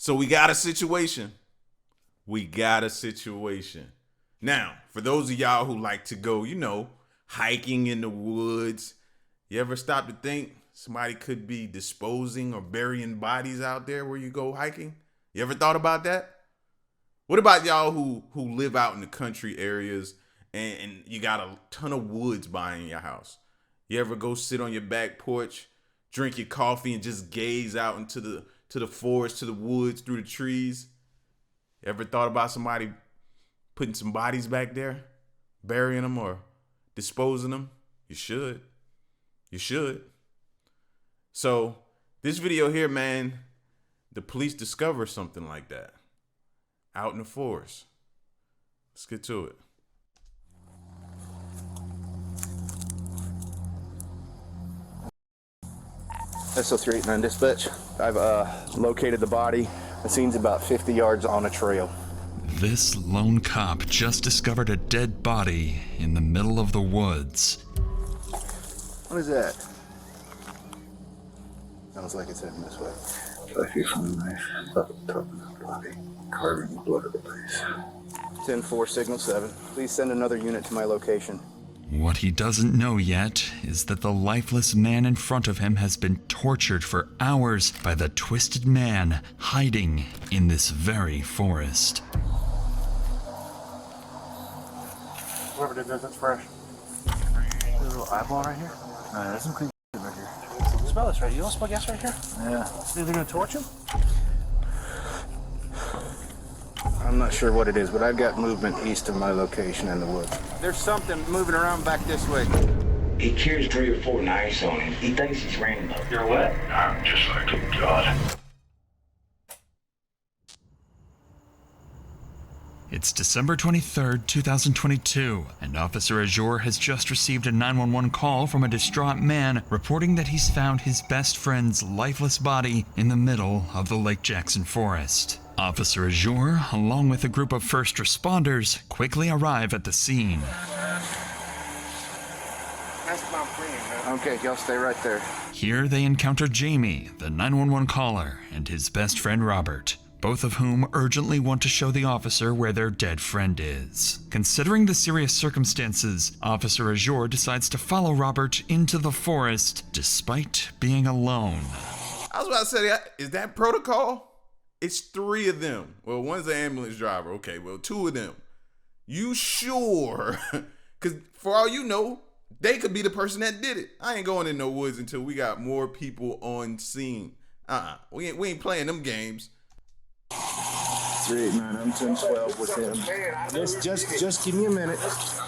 So we got a situation. Now, for those of y'all who like to go, hiking in the woods, you ever stop to think somebody could be disposing or burying bodies out there where you go hiking? You ever thought about that? What about y'all who live out in the country areas and you got a ton of woods behind your house? You ever go sit on your back porch, drink your coffee, and just gaze out into the forest, to the woods, through the trees? You ever thought about somebody putting some bodies back there, burying them or disposing them? You should. So this video here, man, the police discover something like that out in the forest. Let's get to it. SO389 dispatch. I've located the body. The scene's about 50 yards on a trail. This lone cop just discovered a dead body in the middle of the woods. What is that? Sounds like it's heading this way. 5 feet from the knife, up at the top of the body, carving the blood of the place. 10-4, signal 7. Please send another unit to my location. What he doesn't know yet is that the lifeless man in front of him has been tortured for hours by the twisted man hiding in this very forest. Whoever did this, that's fresh. There's a little eyeball right here. There's some clean right here. Smell this right here. You don't smell gas right here? Yeah. Think they're gonna torch him? I'm not sure what it is, but I've got movement east of my location in the woods. There's something moving around back this way. He carries 3 or 4 knives on him. He thinks he's Rambo. You're what? I'm just like a god. It's December 23rd, 2022, and Officer Azure has just received a 911 call from a distraught man reporting that he's found his best friend's lifeless body in the middle of the Lake Jackson forest. Officer Azure, along with a group of first responders, quickly arrive at the scene. That's my friend, man. Okay, y'all stay right there. Here they encounter Jamie, the 911 caller, and his best friend Robert, both of whom urgently want to show the officer where their dead friend is. Considering the serious circumstances, Officer Azure decides to follow Robert into the forest despite being alone. I was about to say, is that protocol? It's 3 of them. Well, one's an ambulance driver. Okay, well, 2 of them. You sure? Because for all you know, they could be the person that did it. I ain't going in no woods until we got more people on scene. We ain't playing them games. 389, I'm 10-12 with him. Just give me a minute.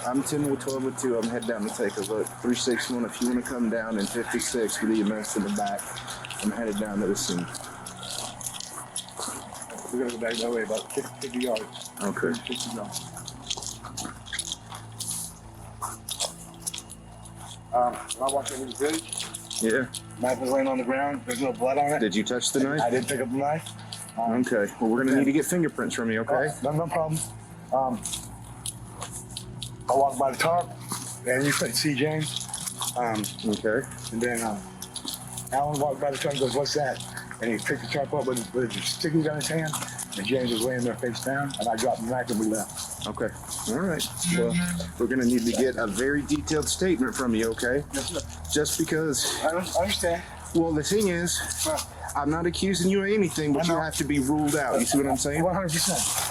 I'm 10-12 with 2. I'm heading down to take a look. 361, if you want to come down, and 56 with the EMS in the back. I'm headed down to the scene. We're gonna go back that way, about 50 yards. Okay. 50 yards. When I walked in the village, Yeah. knife was laying on the ground. There's no blood on it. Did you touch the knife? I did pick up the knife. Okay. Well, we're gonna need to get fingerprints from you, okay? No problem. I walked by the tarp, and you couldn't see James. Okay. And then Alan walked by the tarp and goes, "What's that?" And he picked the tarp up with his stickies on his hand, and James was laying there face down, and I dropped the knife and we left. Okay. All right. Well, we're gonna need to get a very detailed statement from you, okay? Yes, sir. Just because. I understand. Well, the thing is, I'm not accusing you of anything, but you have to be ruled out. You see what I'm saying? 100%.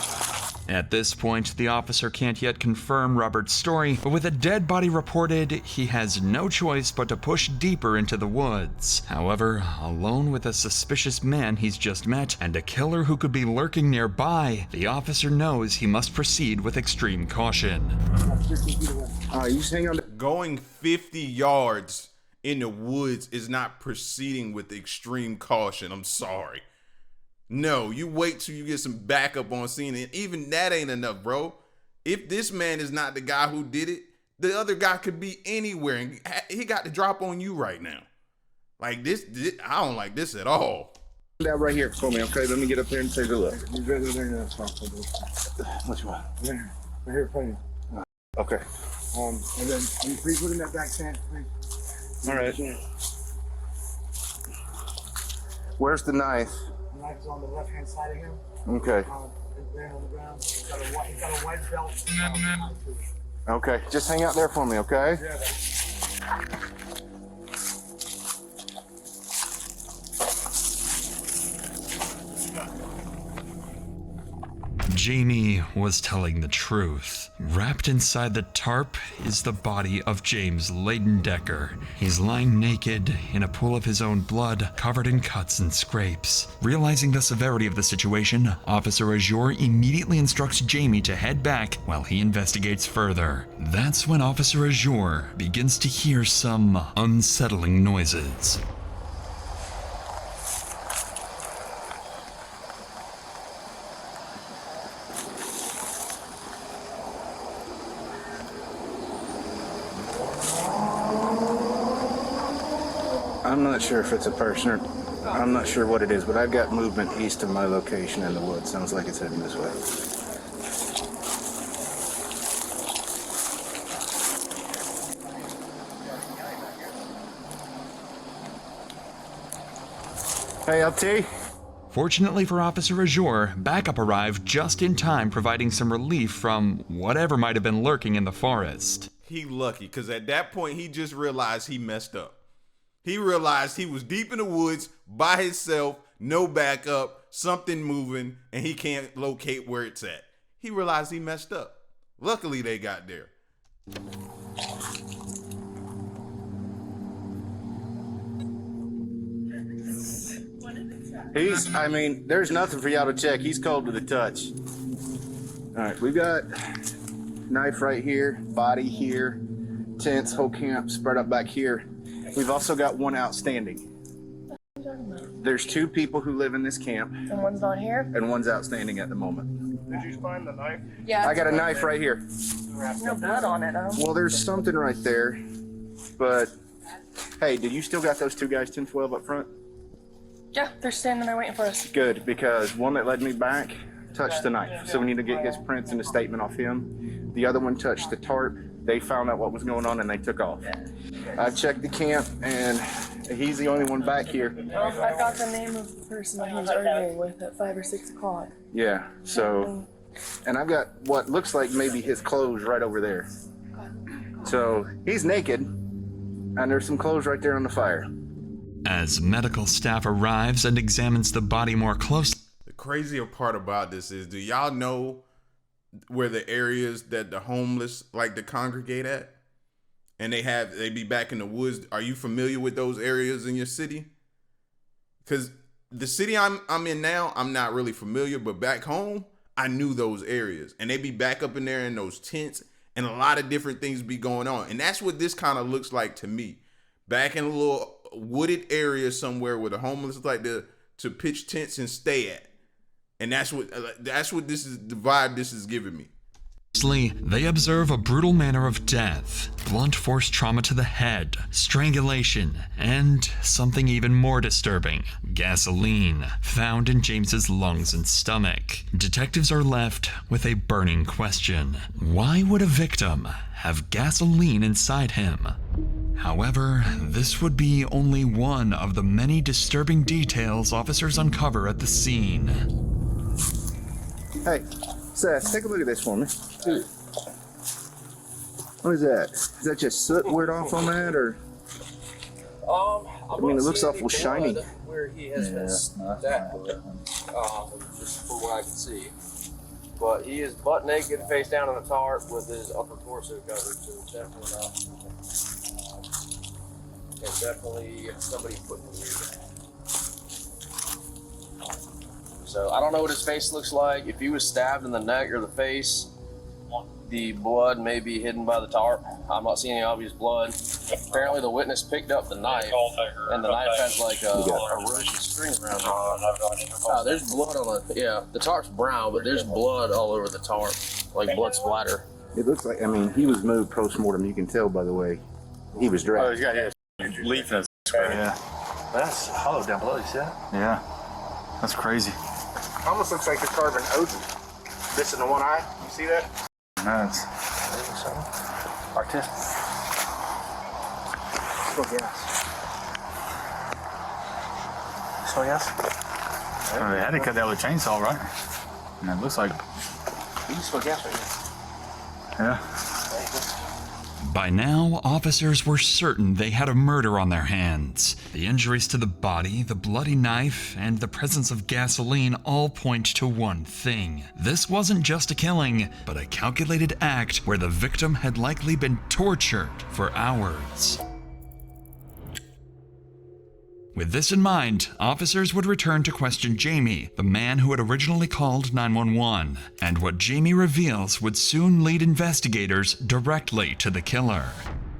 At this point, the officer can't yet confirm Robert's story, but with a dead body reported, he has no choice but to push deeper into the woods. However, alone with a suspicious man he's just met and a killer who could be lurking nearby, the officer knows he must proceed with extreme caution. You just hang on. Going 50 yards in the woods is not proceeding with extreme caution. I'm sorry. No, you wait till you get some backup on scene, and even that ain't enough, bro. If this man is not the guy who did it, the other guy could be anywhere, and he got to drop on you right now. Like this I don't like this at all. That right here for me, okay? Let me get up there and take a look. What you want? Right here, plenty. Okay. And then you please put in that back stand, please. All right. Where's the knife? The knife is on the left-hand side of him. Okay. Laying on the ground. He's got a white belt. Okay. Just hang out there for me, okay? Yeah. Jamie was telling the truth. Wrapped inside the tarp is the body of James Layden-Decker. He's lying naked in a pool of his own blood, covered in cuts and scrapes. Realizing the severity of the situation, Officer Azure immediately instructs Jamie to head back while he investigates further. That's when Officer Azure begins to hear some unsettling noises. I'm not sure if it's a person or I'm not sure what it is, but I've got movement east of my location in the woods. Sounds like it's heading this way. Hey, LT. Fortunately for Officer Azure, backup arrived just in time, providing some relief from whatever might have been lurking in the forest. He lucky, because at that point, he just realized he messed up. He realized he was deep in the woods by himself, no backup, something moving, and he can't locate where it's at. He realized he messed up. Luckily, they got there. There's nothing for y'all to check. He's cold to the touch. All right, we've got knife right here, body here, tents, whole camp spread up back here. We've also got one outstanding. There's 2 people who live in this camp. And one's not here? And one's outstanding at the moment. Did you find the knife? Yeah. I got a knife right here. There's no blood on it, huh? Well, there's something right there. But, hey, did you still got those 2 guys 10-12 up front? Yeah, they're standing there waiting for us. Good, because one that led me back touched the knife. So we need to get his prints and a statement off him. The other one touched the tarp. They found out what was going on and they took off. I checked the camp and he's the only one back here. Well, I got the name of the person that he was arguing with at 5 or 6 o'clock. Yeah, so, and I've got what looks like maybe his clothes right over there. So he's naked and there's some clothes right there on the fire. As medical staff arrives and examines the body more closely. The crazier part about this is, do y'all know where the areas that the homeless like to congregate at? And they be back in the woods. Are you familiar with those areas in your city? Because the city I'm in now, I'm not really familiar, but back home, I knew those areas. And they be back up in there in those tents, and a lot of different things be going on. And that's what this kind of looks like to me. Back in a little wooded area somewhere where the homeless like to pitch tents and stay at. And that's what this is, the vibe this is giving me. They observe a brutal manner of death, blunt force trauma to the head, strangulation, and something even more disturbing, gasoline, found in James's lungs and stomach. Detectives are left with a burning question. Why would a victim have gasoline inside him? However, this would be only one of the many disturbing details officers uncover at the scene. Hey, Seth, take a look at this for me. What is that? Is that just soot weared off on that, or? I mean, it looks awful shiny. Where he has been stabbed, just from what I can see. But he is butt naked, face down on a tarp with his upper torso covered, so definitely not. And definitely somebody put him here. So I don't know what his face looks like. If he was stabbed in the neck or the face, the blood may be hidden by the tarp. I'm not seeing any obvious blood. Apparently the witness picked up the knife, and the knife has like a roasted string around it. Oh, there's blood on it. Yeah, the tarp's brown, but there's blood all over the tarp, like blood splatter. It looks like, he was moved post-mortem. You can tell by the way he was dressed. Oh, he's got his leaf in his square. Yeah. That's hollow down below, you see that? Yeah. That's crazy. Almost looks like they're carving ocean. This in the one eye, you see that? Nice. Artistic. Smell gas. Smell gas? Oh, they had to cut that with a chainsaw, right? And it looks like, You just look out there. yeah. By now, officers were certain they had a murder on their hands. The injuries to the body, the bloody knife, and the presence of gasoline all point to one thing. This wasn't just a killing, but a calculated act where the victim had likely been tortured for hours. With this in mind, officers would return to question Jamie, the man who had originally called 911, and what Jamie reveals would soon lead investigators directly to the killer.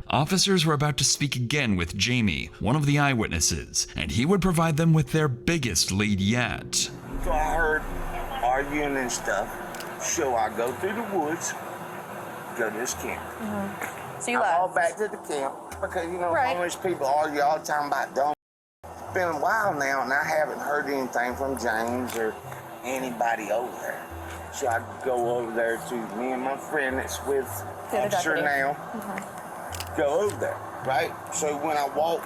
Officers were about to speak again with Jamie, one of the eyewitnesses, and he would provide them with their biggest lead yet. So I heard arguing and stuff, so I go through the woods, go to this camp. So you I left. all back to the camp because, you know, Right. homeless people argue all the time about dumb. It's been a while now, and I haven't heard anything from James or anybody over there. So I go over there to me and my friend that's with The other officer deputy. now. Go over there, right? So when I walk,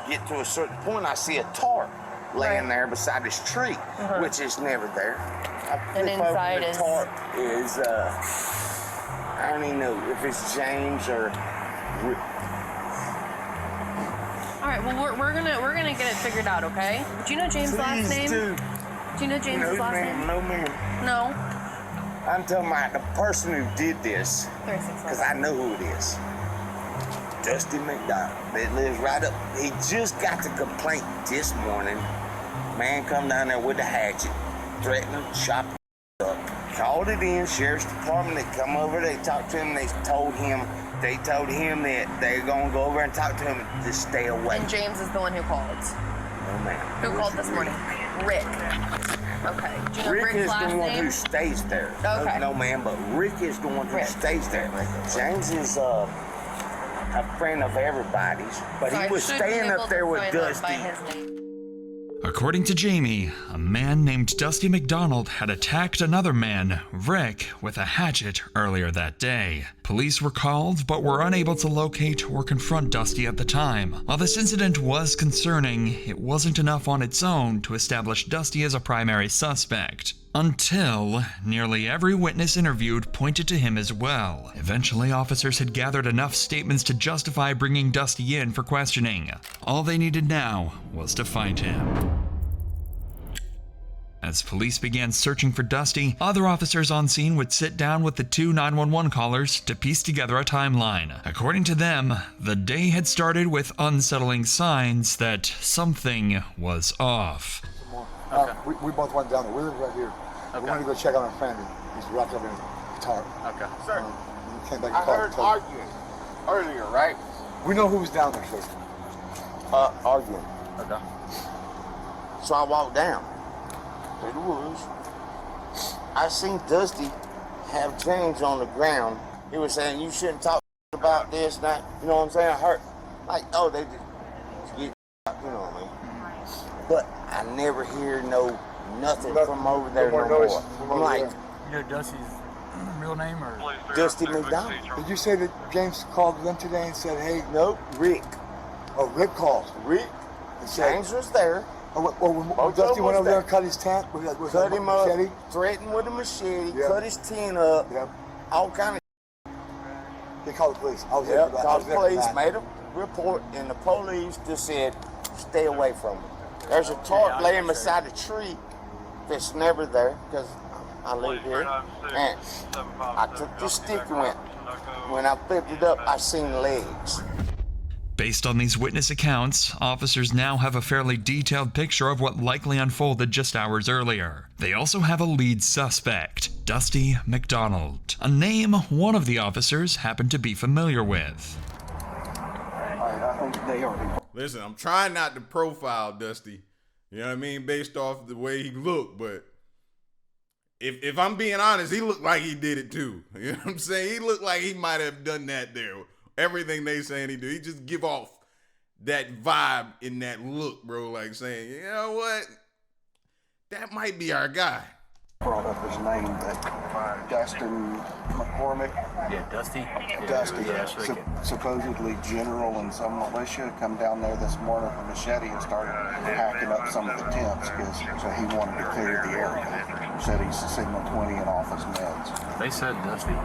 get to a certain point, I see a tarp laying Right. there beside this tree, which is never there. I And flip over inside the is- tarp is I don't even know if it's James or. All right. Well, we're gonna get it figured out, okay? Do you know James' last name? Do. Do you know James' last name? No, ma'am. No. I'm talking about the person who did this, 36. because I know who it is. Dusty McDonald. That lives right up. He just got the complaint this morning. Man come down there with a hatchet, threatening to chop up. Called it in, sheriff's department. They come over, they talked to him, they told him that they're gonna go over and talk to him and just stay away. And James is the one who called. No, ma'am. Who called this morning? Rick. Okay. Do you know Rick Rick's is last the one name? who stays there. Okay. No, ma'am, but Rick is the one who Rick. stays there. James is a friend of everybody's, but So I he was should be staying able up to there with find out Dusty. by his name. According to Jamie, a man named Dusty McDonald had attacked another man, Rick, with a hatchet earlier that day. Police were called but were unable to locate or confront Dusty at the time. While this incident was concerning, it wasn't enough on its own to establish Dusty as a primary suspect. Until nearly every witness interviewed pointed to him as well. Eventually, officers had gathered enough statements to justify bringing Dusty in for questioning. All they needed now was to find him. As police began searching for Dusty, other officers on scene would sit down with the two 911 callers to piece together a timeline. According to them, the day had started with unsettling signs that something was off. We both went down there. We live right here. We wanted to go check on our family. He's wrapped up in a tarp. Okay. Sir, We came back and I called heard and told arguing earlier, right? We know who was down there, sir. Arguing. Okay. So I walked down through the woods. I seen Dusty have James on the ground. He was saying, you shouldn't talk about this, that. You know what I'm saying? I heard, like, oh, they just get, you know what I mean? But I never hear nothing from over there no more. I'm like, You know Dusty's real name or? Dusty McDonald. Did you say that James called them today and said, hey, Nope, Rick. oh, Rick called. Rick. And said, James was there. when Dusty went over there and cut his tent with Cut a him machete? up, threatened with a machete, Yeah. cut his tent up, Yep. all kind of. They called the police. I was there Yep, for that. I called was the there for police, that. made a report, and the police just said, stay away from him. There's a tarp laying beside a tree that's never there, because I live here, and I took the stick and went. When I flipped it up, I seen legs. Based on these witness accounts, officers now have a fairly detailed picture of what likely unfolded just hours earlier. They also have a lead suspect, Dusty McDonald, a name one of the officers happened to be familiar with. I think they are. Listen, I'm trying not to profile Dusty, you know what I mean, based off the way he looked, but if I'm being honest, he looked like he did it too. You know what I'm saying? He looked like he might have done that there. Everything they saying he do, he just give off that vibe in that look, bro, like saying, you know what? That might be our guy. Brought up his name, that Dustin McCormick. Yeah, Dusty. Dusty, Yeah, supposedly general in some militia, come down there this morning with a machete and started hacking up some of the tents so he wanted to clear the area. Said he's signal 20 and off his meds. They said Dusty.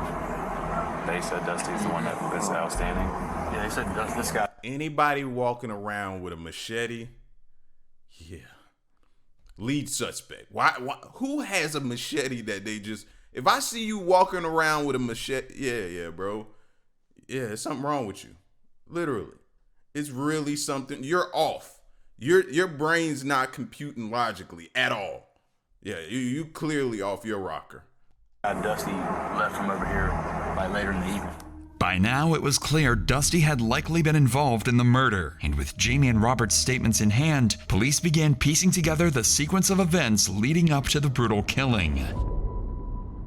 They said Dusty's the one that's outstanding. Yeah, they said this guy. Anybody walking around with a machete, yeah. Lead suspect. Why? Who has a machete that they just... If I see you walking around with a machete, yeah, bro. Yeah, there's something wrong with you. Literally. It's really something. You're off. Your brain's not computing logically at all. Yeah, you clearly off your rocker. Dusty left from over here like later in the evening. By now, it was clear Dusty had likely been involved in the murder, and with Jamie and Robert's statements in hand, police began piecing together the sequence of events leading up to the brutal killing.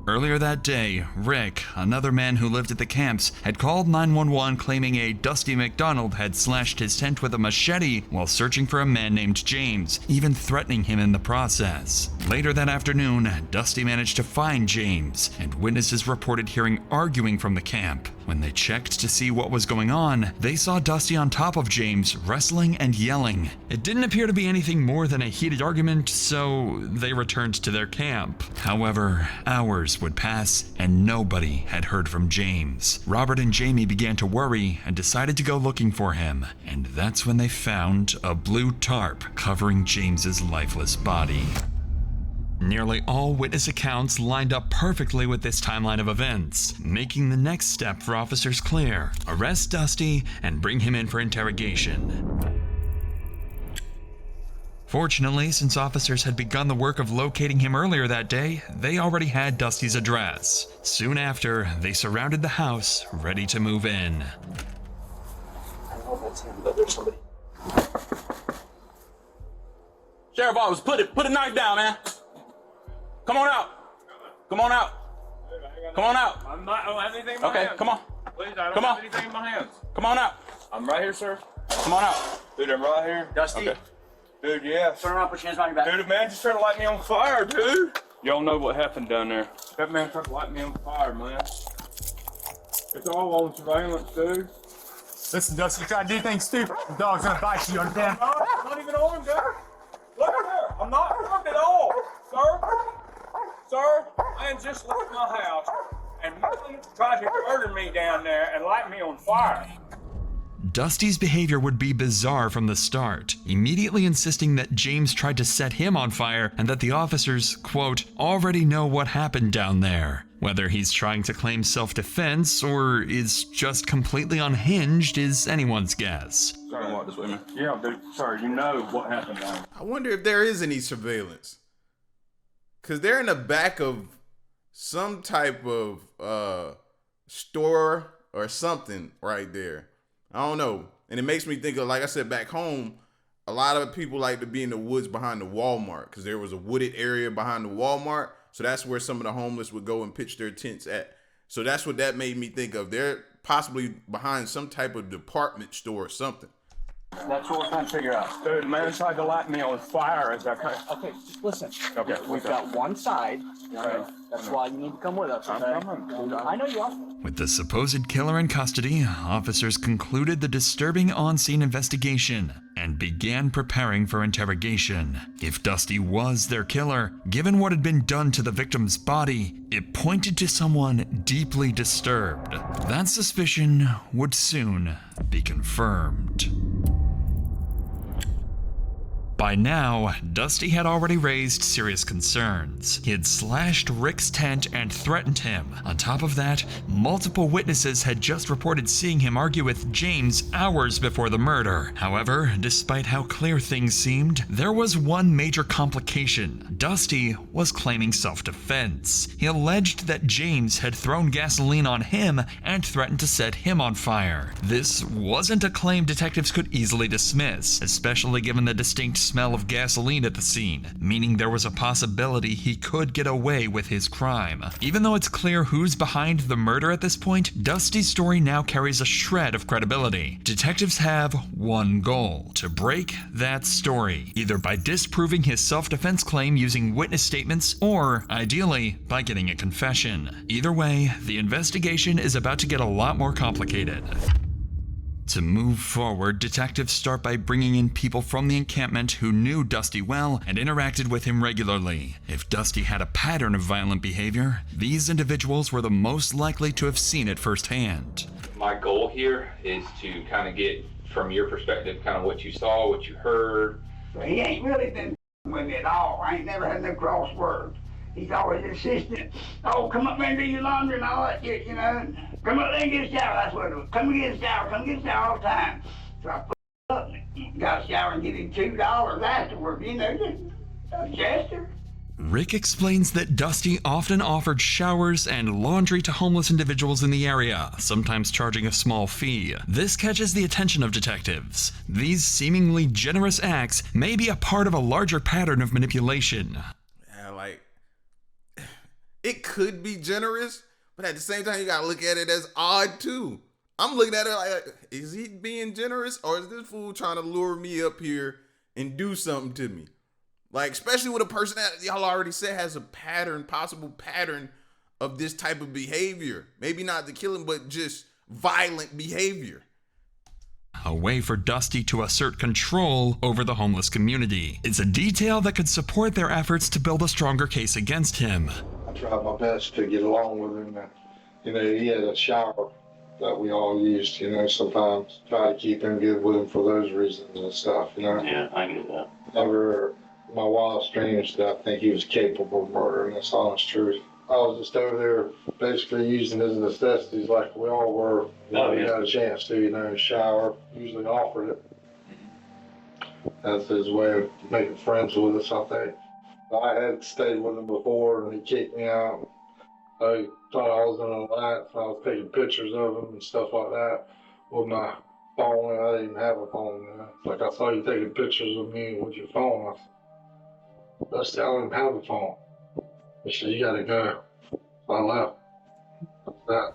Earlier that day, Rick, another man who lived at the camps, had called 911 claiming a Dusty McDonald had slashed his tent with a machete while searching for a man named James, even threatening him in the process. Later that afternoon, Dusty managed to find James, and witnesses reported hearing arguing from the camp. When they checked to see what was going on, they saw Dusty on top of James, wrestling and yelling. It didn't appear to be anything more than a heated argument, so they returned to their camp. However, hours would pass, and nobody had heard from James. Robert and Jamie began to worry and decided to go looking for him, and that's when they found a blue tarp covering James's lifeless body. Nearly all witness accounts lined up perfectly with this timeline of events, making the next step for officers clear: arrest Dusty and bring him in for interrogation. Fortunately, since officers had begun the work of locating him earlier that day, they already had Dusty's address. Soon after, they surrounded the house, ready to move in. I don't know if that's him, but there's somebody. Sheriff Office, put a knife down, man. Come on out. Come on out. Come on out. I don't have anything in my hands. Okay, come on. Please, I don't Come have on. anything in my hands. Come on out. I'm right here, sir. Come on out. Dude, I'm right here. Dusty. Okay. Dude, yeah. Turn around, put your hands behind your back. Dude, the man just tried to light me on fire, dude. Y'all know what happened down there. That man tried to light me on fire, man. It's all on surveillance, dude. Listen, Dusty, you try to do things stupid, the dog's gonna bite you, understand? I'm not even armed, dude. Look at there. I'm not armed at all, sir. Sir, man just left my house and tried to murder me down there and light me on fire. Dusty's behavior would be bizarre from the start, immediately insisting that James tried to set him on fire and that the officers, quote, already know what happened down there. Whether he's trying to claim self-defense or is just completely unhinged is anyone's guess. Sorry, walk this way, man. Yeah, dude, sorry, you know what happened down there. I wonder if there is any surveillance. Because they're in the back of some type of store or something right there. I don't know. And it makes me think of, like I said, back home, a lot of people like to be in the woods behind the Walmart because there was a wooded area behind the Walmart. So that's where some of the homeless would go and pitch their tents at. So that's what that made me think of. They're possibly behind some type of department store or something. That's what we're trying to figure out. Dude, man tried to light me on fire as I came. Okay, just listen. Okay, we've got one side. Right. That's why you need to come with us. Okay? I know you are. With the supposed killer in custody, officers concluded the disturbing on-scene investigation and began preparing for interrogation. If Dusty was their killer, given what had been done to the victim's body, it pointed to someone deeply disturbed. That suspicion would soon be confirmed. By now, Dusty had already raised serious concerns. He had slashed Rick's tent and threatened him. On top of that, multiple witnesses had just reported seeing him argue with James hours before the murder. However, despite how clear things seemed, there was one major complication. Dusty was claiming self-defense. He alleged that James had thrown gasoline on him and threatened to set him on fire. This wasn't a claim detectives could easily dismiss, especially given the distinct smell of gasoline at the scene, meaning there was a possibility he could get away with his crime. Even though it's clear who's behind the murder at this point, Dusty's story now carries a shred of credibility. Detectives have one goal: to break that story, either by disproving his self-defense claim using witness statements, or, ideally, by getting a confession. Either way, the investigation is about to get a lot more complicated. To move forward, detectives start by bringing in people from the encampment who knew Dusty well and interacted with him regularly. If Dusty had a pattern of violent behavior, these individuals were the most likely to have seen it firsthand. My goal here is to kind of get, from your perspective, kind of what you saw, what you heard. He ain't really been with me at all. I ain't never had no cross words. He's always insistent, oh, come up there and do your laundry and all that shit, you know. Come up there and get a shower. That's what it was. Come and get a shower. Come get a shower all the time. So I put up and got a shower and get him $2 afterward, you know, just a gesture. Rick explains that Dusty often offered showers and laundry to homeless individuals in the area, sometimes charging a small fee. This catches the attention of detectives. These seemingly generous acts may be a part of a larger pattern of manipulation. Yeah, like, it could be generous, but at the same time, you gotta look at it as odd too. I'm looking at it like, is he being generous, or is this fool trying to lure me up here and do something to me? Like, especially with a person that y'all already said has a pattern, possible pattern of this type of behavior. Maybe not the killing, but just violent behavior. A way for Dusty to assert control over the homeless community. It's a detail that could support their efforts to build a stronger case against him. I tried my best to get along with him. You know, he had a shower that we all used, you know, sometimes try to keep him good with him for those reasons and stuff, you know. Yeah, I get that. Never, my wildest dreams that I think he was capable of murdering, that's honest truth. I was just over there basically using his necessities like we all were. When we got a chance to, you know, shower, usually offered it. That's his way of making friends with us, I think. I had stayed with him before and he kicked me out. I thought I was in a light, so I was taking pictures of him and stuff like that with my phone. I didn't even have a phone, man. Like, I saw you taking pictures of me with your phone. I said, I don't even have a phone. He said, you gotta go. So I left. That's that.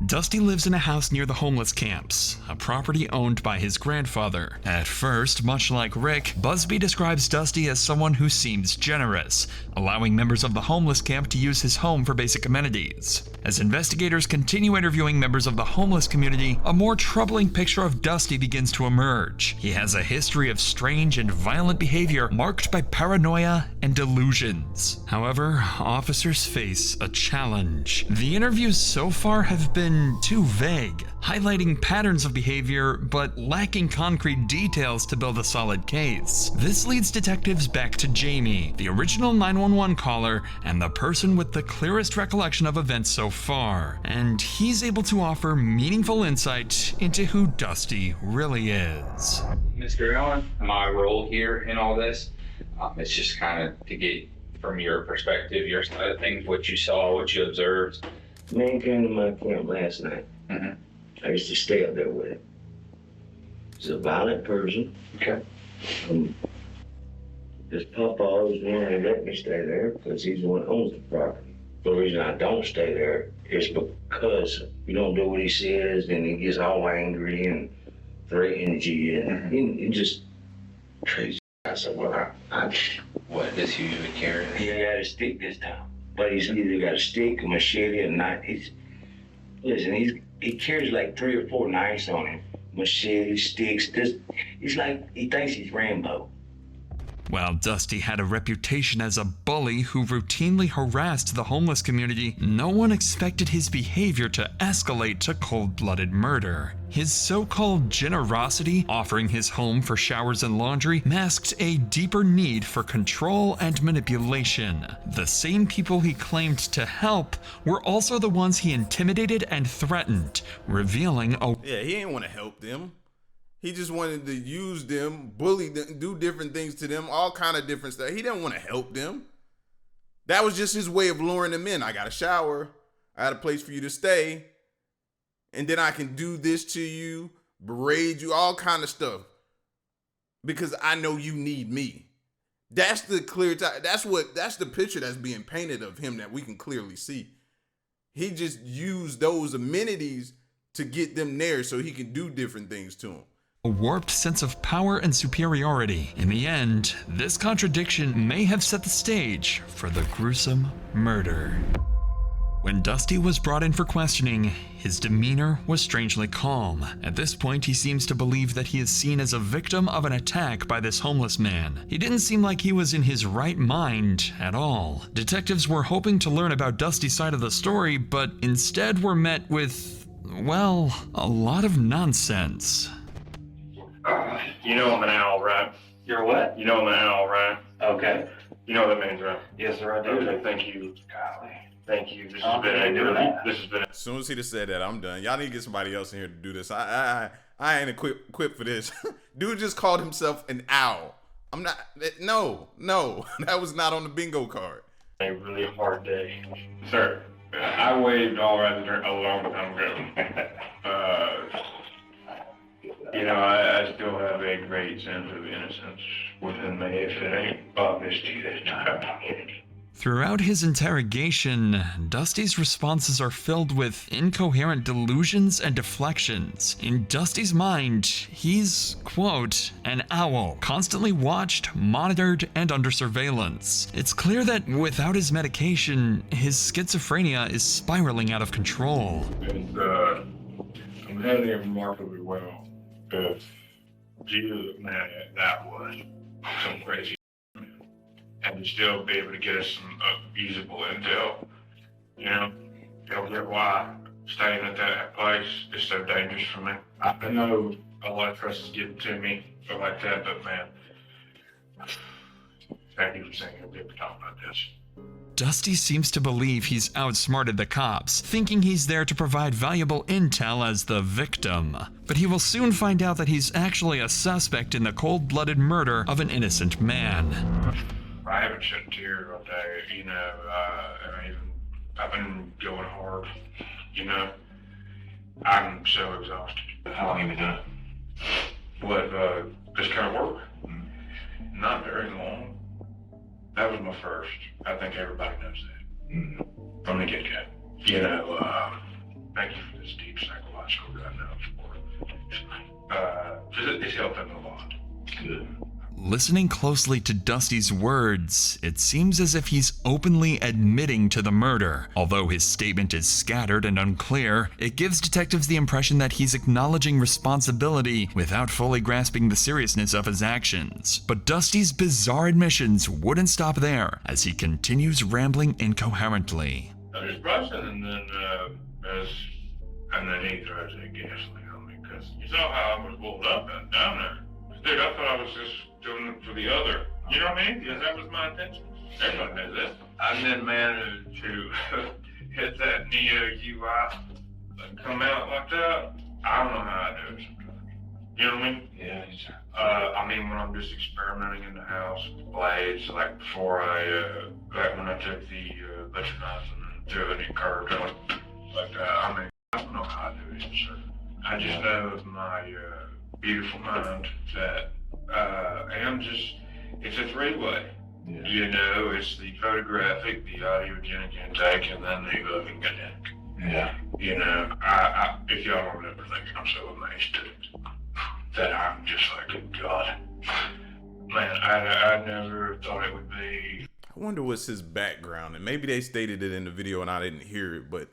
Dusty lives in a house near the homeless camps, a property owned by his grandfather. At first, much like Rick, Busby describes Dusty as someone who seems generous, allowing members of the homeless camp to use his home for basic amenities. As investigators continue interviewing members of the homeless community, a more troubling picture of Dusty begins to emerge. He has a history of strange and violent behavior marked by paranoia and delusions. However, officers face a challenge. The interviews so far have been too vague, highlighting patterns of behavior but lacking concrete details to build a solid case. This leads detectives back to Jamie, the original 911 caller and the person with the clearest recollection of events so far, and he's able to offer meaningful insight into who Dusty really is. Mr. Allen, my role here in all this, it's just kind of to get from your perspective, your side of things, what you saw, what you observed. Man came to my camp last night. I used to stay up there with him. He's a violent person. Okay. His papa always wanted to let me stay there because he's the one who owns the property. The reason I don't stay there is because you don't do what he says, and he gets all angry and threatens you, and he just crazy. I said, well, What does he usually carry? he ain't got a stick this time. But he's either got a stick, a machete, or a knife. He carries like 3 or 4 knives on him. Machete, sticks, he's like, he thinks he's Rambo. While Dusty had a reputation as a bully who routinely harassed the homeless community, no one expected his behavior to escalate to cold-blooded murder. His so-called generosity, offering his home for showers and laundry, masked a deeper need for control and manipulation. The same people he claimed to help were also the ones he intimidated and threatened, revealing a... Yeah, he didn't want to help them. He just wanted to use them, bully them, do different things to them, all kind of different stuff. He didn't want to help them. That was just his way of luring them in. I got a shower. I had a place for you to stay. And then I can do this to you, berate you, all kind of stuff. because I know you need me. That's the clear that's the picture that's being painted of him that we can clearly see. He just used those amenities to get them there so he can do different things to them. A warped sense of power and superiority. In the end, this contradiction may have set the stage for the gruesome murder. When Dusty was brought in for questioning, his demeanor was strangely calm. At this point, he seems to believe that he is seen as a victim of an attack by this homeless man. He didn't seem like he was in his right mind at all. Detectives were hoping to learn about Dusty's side of the story, but instead were met with, well, a lot of nonsense. You know I'm an owl, right? You're what? You know I'm an owl, right? Okay. You know what that means, right? Yes, sir, I do. Okay, thank you. Golly. Thank you. This Oh, has been I ain't doing that. This has been As soon as he just said that, I'm done. Y'all need to get somebody else in here to do this. I ain't equipped for this. Dude just called himself an owl. I'm not. No, that was not on the bingo card. a really hard day. Sir, I waved all right there a long time ago. I still have a great sense of innocence within me, if it ain't obvious to you this time. Throughout his interrogation, Dusty's responses are filled with incoherent delusions and deflections. In Dusty's mind, he's, quote, an owl, constantly watched, monitored, and under surveillance. It's clear that without his medication, his schizophrenia is spiraling out of control. I'm handling it remarkably well. Jesus, man, that was some crazy. And to still be able to get us some usable intel, you'll get why staying at that place is so dangerous for me. I know a lot of trust is getting to me or like that, but man, thank you for saying you'll be able to talk about this. Dusty seems to believe he's outsmarted the cops, thinking he's there to provide valuable intel as the victim. But he will soon find out that he's actually a suspect in the cold-blooded murder of an innocent man. I haven't shed a tear all day, I've been going hard, I'm so exhausted. How long have you been doing it? What, this kind of work? Not very long. That was my first. I think everybody knows that. From the get-go. Thank you for this deep psychological support. It's helping a lot. Good. Listening closely to Dusty's words, it seems as if he's openly admitting to the murder. Although his statement is scattered and unclear, it gives detectives the impression that he's acknowledging responsibility without fully grasping the seriousness of his actions. But Dusty's bizarre admissions wouldn't stop there, as he continues rambling incoherently. I was brushing and then he throws that gasoline on me, because you saw how I was rolled up and down there. Dude, I thought I was just doing it for the other. You know what I mean? Because that was my intention. Everybody knows this. And then managed to hit that neo-UI and come out like that. I don't know how I do it sometimes. You know what I mean? Yeah. When I'm just experimenting in the house with blades, like before like when I took the butcher knife and threw it in curved on. I don't know how I do it, sir. I just know with my beautiful mind that it's a three-way. Yeah. It's the photographic, the audiogenic intake, and then the living genetic. Yeah. If y'all don't ever think I'm so amazed that I'm just like, oh God. Man, I never thought it would be. I wonder what's his background, and maybe they stated it in the video and I didn't hear it, but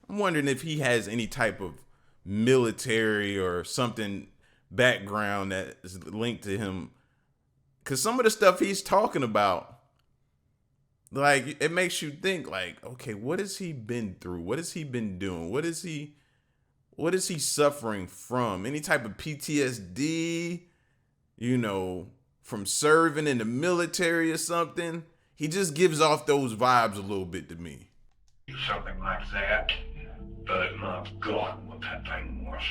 I'm wondering if he has any type of military or something background that is linked to him, because some of the stuff he's talking about, like, it makes you think, like, okay, what has he been through? What has he been doing? What is he suffering from? Any type of PTSD, from serving in the military or something? He just gives off those vibes a little bit to me. Something like that, but my God, what that thing was.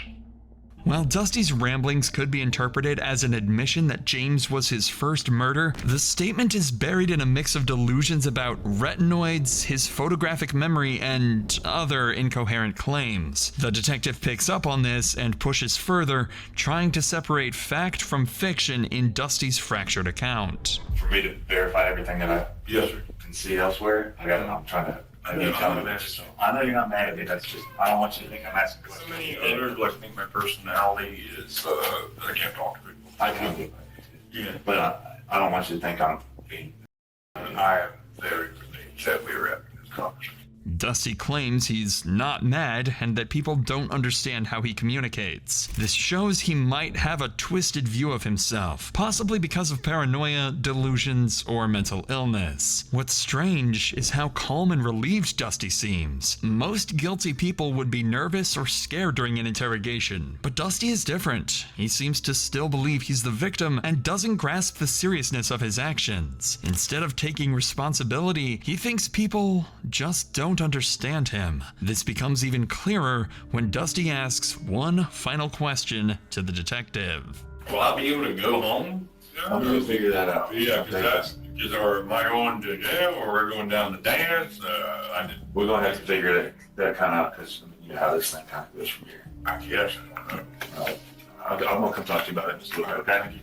While Dusty's ramblings could be interpreted as an admission that James was his first murder, the statement is buried in a mix of delusions about retinoids, his photographic memory, and other incoherent claims. The detective picks up on this and pushes further, trying to separate fact from fiction in Dusty's fractured account. For me to verify everything that I can see elsewhere, I'm trying to. I know you're not mad at me. That's just, I don't want you to think I'm asking questions. Many others, like, think my personality is, I can't talk to people. I can, but I don't want you to think I'm being. I am very relieved that we were having this conversation. Dusty claims he's not mad and that people don't understand how he communicates. This shows he might have a twisted view of himself, possibly because of paranoia, delusions, or mental illness. What's strange is how calm and relieved Dusty seems. Most guilty people would be nervous or scared during an interrogation, but Dusty is different. He seems to still believe he's the victim and doesn't grasp the seriousness of his actions. Instead of taking responsibility, he thinks people just don't understand him. This becomes even clearer when Dusty asks one final question to the detective. Will I be able to go home? I'm going to figure that out. Yeah, because am I going to jail or we're going down to dance? We're going to have to figure that kind of out because you know how this thing kind of goes from here. I guess. I'm going to come talk to you about it in just a little bit, okay?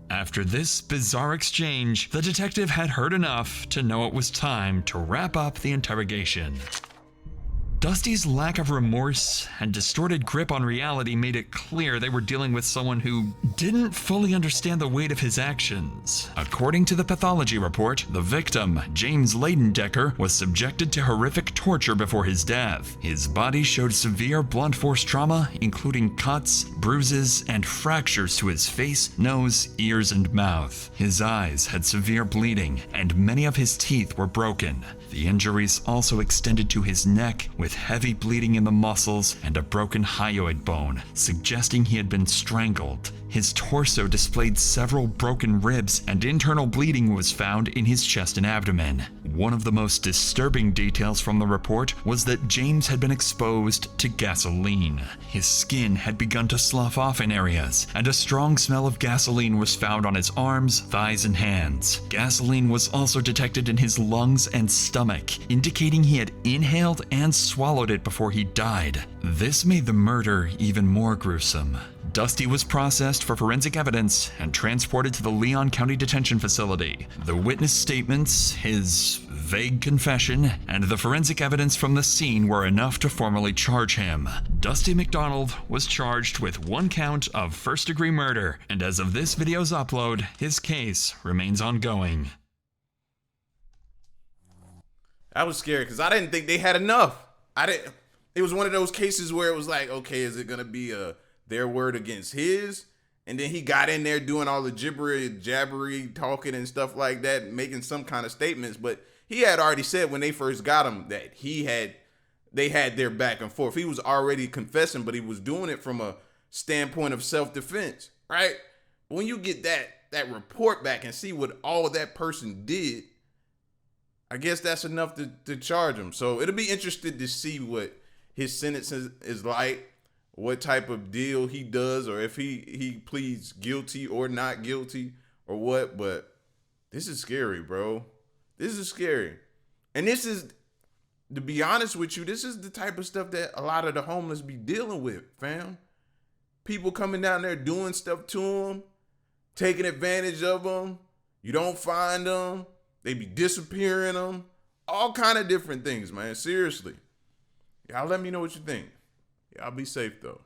After this bizarre exchange, the detective had heard enough to know it was time to wrap up the interrogation. Dusty's lack of remorse and distorted grip on reality made it clear they were dealing with someone who didn't fully understand the weight of his actions. According to the pathology report, the victim, James Decker, was subjected to horrific torture before his death. His body showed severe blunt force trauma, including cuts, bruises, and fractures to his face, nose, ears, and mouth. His eyes had severe bleeding, and many of his teeth were broken. The injuries also extended to his neck, with heavy bleeding in the muscles and a broken hyoid bone, suggesting he had been strangled. His torso displayed several broken ribs, and internal bleeding was found in his chest and abdomen. One of the most disturbing details from the report was that James had been exposed to gasoline. His skin had begun to slough off in areas, and a strong smell of gasoline was found on his arms, thighs, and hands. Gasoline was also detected in his lungs and stomach, indicating he had inhaled and swallowed it before he died. This made the murder even more gruesome. Dusty was processed for forensic evidence and transported to the Leon County Detention Facility. The witness statements, his vague confession, and the forensic evidence from the scene were enough to formally charge him. Dusty McDonald was charged with 1 count of first-degree murder, and as of this video's upload, his case remains ongoing. I was scared because I didn't think they had enough. It was one of those cases where it was like, okay, is it gonna be their word against his? And then he got in there doing all the jabbery talking and stuff like that, making some kind of statements. But he had already said when they first got him that they had their back and forth. He was already confessing, but he was doing it from a standpoint of self-defense, right? When you get that report back and see what all that person did, I guess that's enough to charge him. So it'll be interesting to see what his sentence is like, what type of deal he does, or if he pleads guilty or not guilty or what. But this is scary, bro. This is scary. And this is, to be honest with you, this is the type of stuff that a lot of the homeless be dealing with, fam. People coming down there doing stuff to them, taking advantage of them. You don't find them. They be disappearing them. All kind of different things, man. Seriously. Y'all let me know what you think. Y'all be safe, though.